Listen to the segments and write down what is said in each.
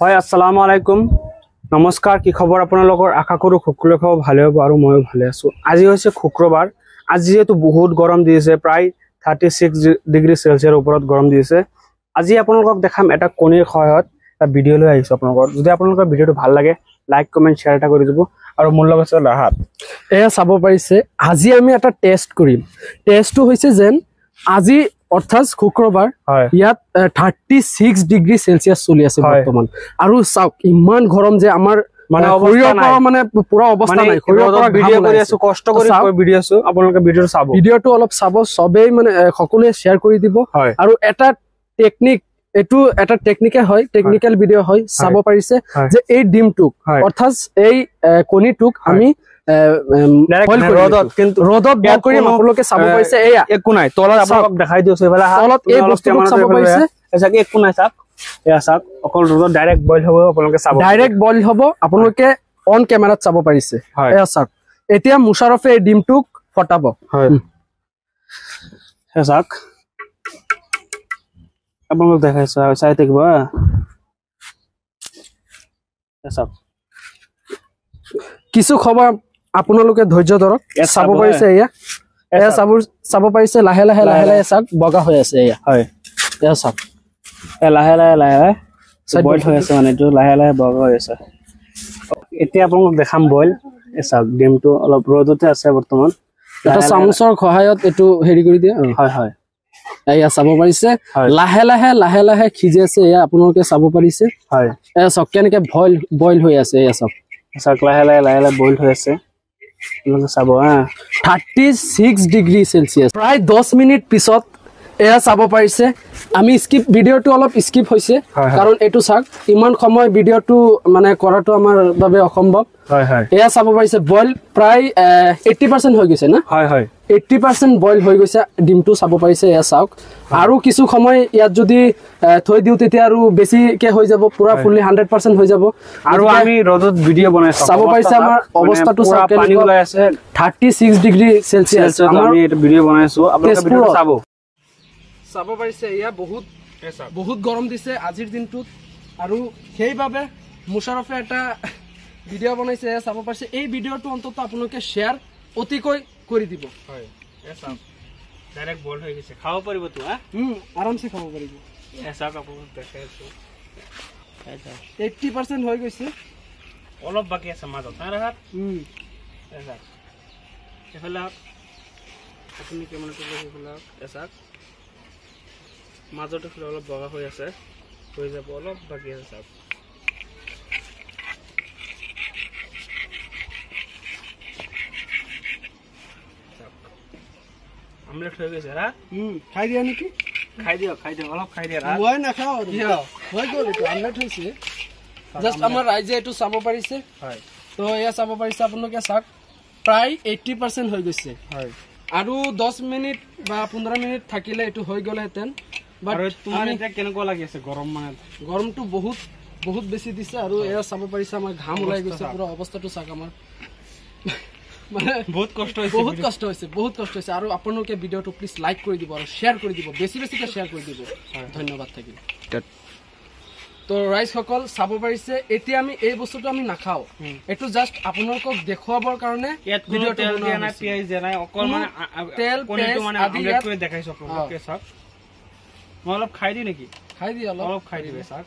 হয় আসসালামু আলাইকুম নমস্কাৰ কি খবৰ আপোনালোকৰ আশা কৰো সকলোৰে খবৰ ভালে হ'ব আৰু ময়ো ভালে আছো আজি হৈছে শুক্ৰবাৰ আজি যেটো বহুত গৰম দিছে প্ৰায় 36 ডিগ্ৰী সেলসিয়াছৰ ওপৰত গৰম দিছে আজি আপোনালোকক দেখাম এটা কণীৰ সহায়ত এটা ভিডিও লৈ আহিছো আপোনালোকৰ যদি আপোনালোকৰ ভিডিওটো ভাল লাগে লাইক কমেন্ট শেয়াৰ এটা কৰি দিব আৰু মোৰ লগত আছে ৰাহাত এয়া চাব পাৰিছে আজি আমি এটা টেষ্ট কৰিম টেষ্টটো হৈছে যেন আজি অৰ্থাৎ শুক্ৰবাৰ ইয়াত 36 ডিগ্ৰী সেলসিয়াছ চলি আছে বৰ্তমান আৰু চাওক ইমান গৰম যে আমাৰ মানে অৱস্থা নাই মানে পুৰা অৱস্থা নাই শৰীৰৰ ভিডিও কৰি আছো কষ্ট কৰি ভিডিও আছো আপোনালোকে ভিডিওটো চাব ভিডিওটো অলপ চাব সবেই মানে সকলোৱে শেয়াৰ কৰি দিব আৰু এটা টেকনিক এটো এটা টেকনিক্যাল হয় টেকনিক্যাল ভিডিও হয় চাব পাৰিছে যে এই ডিমটুক অৰ্থাৎ এই কণীটুক আমি ৰদত বক কৰি আপোনালোকে চাব পাৰিছে এয়া একো নাই তলত আপোনাক দেখাই দিছো এবাৰ তলত এই বস্তুটো চাব পাৰিছে এসা কি একো নাই চাক এয়া চাক অকল ৰদত ডাইৰেক্ট বইল হ'ব আপোনালোকে চাব ডাইৰেক্ট বইল হ'ব আপোনালোকে অন ক্যামেৰাত চাব পাৰিছে এয়া চাক এতিয়া মুশাৰফে এই ডিমটুক ফটাব হয় এয়া চাক আপোনালোক দেখাইছে চাই থাকিব এয়া চাক কিছু খবৰ আপোনালোকে ধৈৰ্য ধৰক চাব পাৰিছে এয়া চাব পাৰিছে লাহে লাহে চাক বগা হৈ আছে এয়া হয় এয়া চাক লাহে লাহে বইল হৈ আছে মানে এইটো লাহে লাহে বগা হৈ আছে এতিয়া আপোনালোক দেখাম বইল এ চাক ডিমটো অলপ ৰদতে আছে বৰ্তমান এটা চামুচৰ সহায়ত এটো হেৰি কৰি দিয়া হয় হয় এয়া চাব পাৰিছে লাহে লাহে খিজি আছে এয়া আপোনালোকে চাব পাৰিছে হয় এয়া চাক কেনেকৈ বইল হৈ আছে এয়া চাক চাক লাহে লাহে বইল হৈ আছে আপোনালোকে চাব 36 ডিগ্ৰী সেলসিয়াছ প্ৰায় 10 মিনিট পিছত এয়া চাব পাৰিছে আমি স্কিপ ভিডিওটো অলপ স্কিপ হৈছে কাৰণ এটো চাক ইমান সময় ভিডিওটো মানে কৰাটো আমাৰ বাবে অসম্ভৱ হয় হয় এয়া চাব পাৰিছে বইল প্ৰায় 80% হৈ গৈছে না হয় হয় 80% বইল হৈ গৈছে ডিমটো চাব পাৰিছে এয়া চাওক আৰু কিছু সময় ইয়াত যদি থৈ দিও তেতিয়া আৰু বেছি কে হৈ যাব পুৰা ফুললি 100% হৈ যাব আৰু আমি ৰদত ভিডিও বনাইছো চাব পাৰিছে আমাৰ অৱস্থাটো চাওক পানী ওলাই আছে 36 ডিগ্ৰী সেলসিয়াছ আমি এটা ভিডিও বনাইছো আপোনালোকে ভিডিওটো চাব পাৰিছে ইয়া বহুত গৰম দিছে আজিৰ দিনটোত আৰু সেইভাবে মুশাৰফে এটা ভিডিও বনাইছে চাব পাৰিছে এই ভিডিওটো অন্তত আপোনালোকে শেয়াৰ অতিকৈ কৰি দিব হয় এসা ডাইৰেক্ট বইল হৈ গৈছে খাব পাৰিব তো আৰামছে খাব পাৰিব এসা আপোনালোক দেখাইছো 80% হৈ গৈছে অলপ বাকি আছে মাজত না ৰাহাত এসা এফালে আপুনি কেমন কৰিব এফালে এসা মাজতে ফুল অলপ বগা হৈ আছে হৈ যাব অলপ বাকি আছে সব আমলেট হৈ গৈছে রা খাই দিয়া নেকি খাই দিও অলপ খাই দিয়া রা মই না খাও দিও হৈ গল এটো আমলেট হৈছে জাস্ট আমাৰ ৰাইজে এটো চাব পাৰিছে হয় তো এয়া চাব পাৰিছে আপোনালোকে চাক প্ৰায় 80% হৈ গৈছে হয় আৰু 10 মিনিট বা 15 মিনিট থাকিলে এটো হৈ গলে হেতেন বাট তোমাৰ এটা কেনেকুৱা লাগি আছে গৰম মানে গৰমটো বহুত বেছি দিছে আৰু এয়া চাব পাৰিছে আমাৰ ঘাম ওলাই গৈছে পুৰা অৱস্থাটো চাক আমাৰ মানে বহুত কষ্ট হৈছে আৰু আপোনালোকে ভিডিওটো প্লিজ লাইক কৰি দিব আৰু শেয়াৰ কৰি দিব বেছিকে শেয়াৰ কৰি দিব ধন্যবাদ থাকিল তো ৰাইজ সকল চাব পাৰিছে এতিয়া আমি এই বস্তুটো আমি নাখাও এটো জাস্ট আপোনালোকক দেখুৱাবৰ কাৰণে ভিডিওটো তেল দিয়া নাই পিয়াজ দিয়া নাই অকল মানে তেল কোনটো মানে আমলেট কৰি দেখাইছো আপোনালোকে চাওক মই অলপ খাই দি নেকি খাই দি অলপ খাই দিবে চাক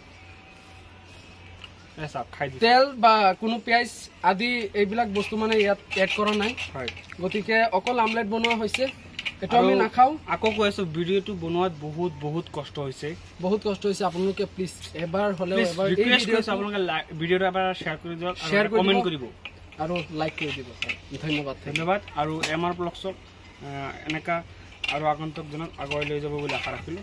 এসা খাই দি তেল বা কোনো পিয়াজ আদি এইবিলাক বস্তু মানে ইয়াত এড কৰা নাই হয় গতিকে অকল আমলেট বনোৱা হৈছে এটা আমি নাখাও আকো কৈছো ভিডিওটো বনোৱাত বহুত কষ্ট হৈছে আপোনালোকে প্লিজ এবাৰ হলে এবাৰ এই ভিডিওটো আপোনালোকে ভিডিওটো এবাৰ শেয়াৰ কৰি দিয়ক আৰু কমেন্ট কৰিব আৰু লাইক কৰি দিব ধন্যবাদ আৰু এমআৰ ব্লগছক এনেকা আৰু আগন্তুক জনক আগুৱাই লৈ যাব বুলি আশা ৰাখিলো